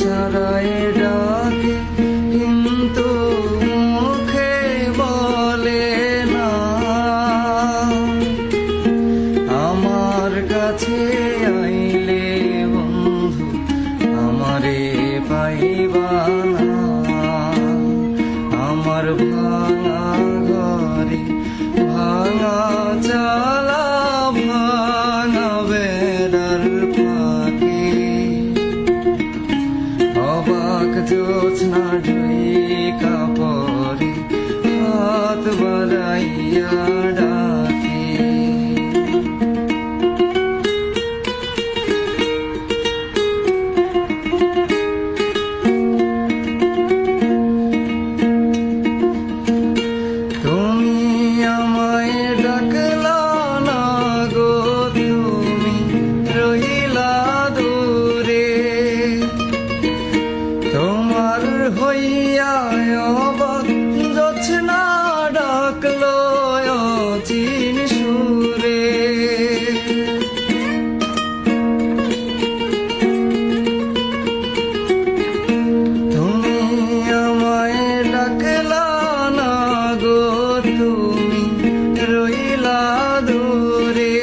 ইশারায় ডাকে কিন্তু মুখে বলে না। আমার কাছে আইলে বন্ধু আমারে পাইবা না। আমার ভাঙা ঘরে ভাঙা চালা ভাঙা বেড়ার ফাঁকে অবাক জোছনা ঢুইকা পরে হাত বাড়াইয়া ডাকে। তুমি আমায় ডাকলা না গো, তুমি রহিলা দূরে। তোমার হইয়া অবাক জোছনা ডাকলো অচিন সুরে। তুমি আমায় ডাকলা না গো, তুমি রইলা দূরে।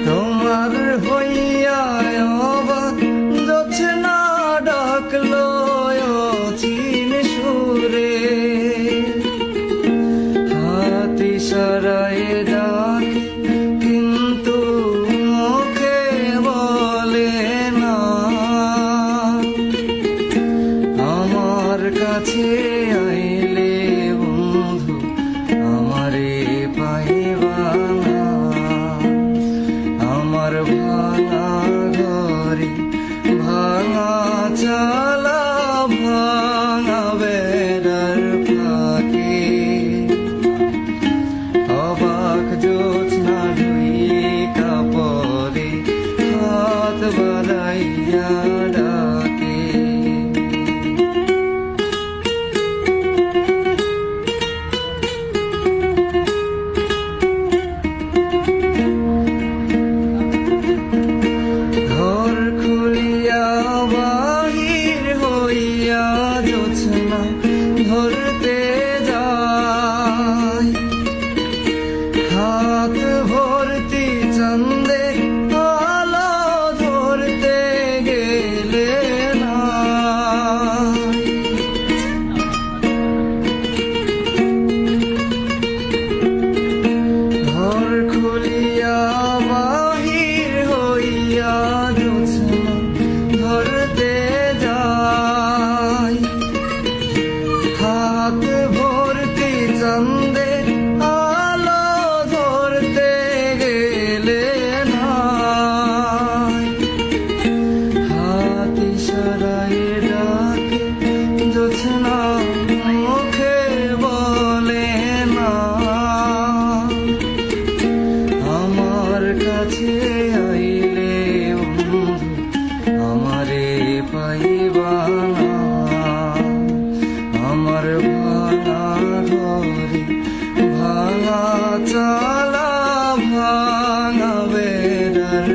তোমার হইয়া অবাক জোছনা ডাকলো অচিন সুরে। হাত ইশারায় ডাকে কিন্তু মুখে বলে না। আমার কাছে আইলে বন্ধু আমারে পাইবা না। আমার ভাঙা ঘরে ভাঙা চালা ভাঙা বেড়ার ফাঁকে অবাক জোছনা ঢুইকা পরে হাত বাড়াইয়া ডাকে। ঘর খুলিয়া বাহির হইয়া জোছনা ধরতে যায়। হাত ভর্তি চাঁদে আলো ধরতে গেলে না। ঘর খুলিয়া বাহির হইয়া জোছনা ধরতে যায়। হাত ভর্তি চাঁদে আলো ধরতে গেলে না। হাত ইশারায় ডাকে জোছনা মুখে বলে না। আমার কাছে আইলে বন্ধু আমারে পাইবা না। আমার ভাঙা ঘরে ভাঙা চালা ভাঙা বেড়ার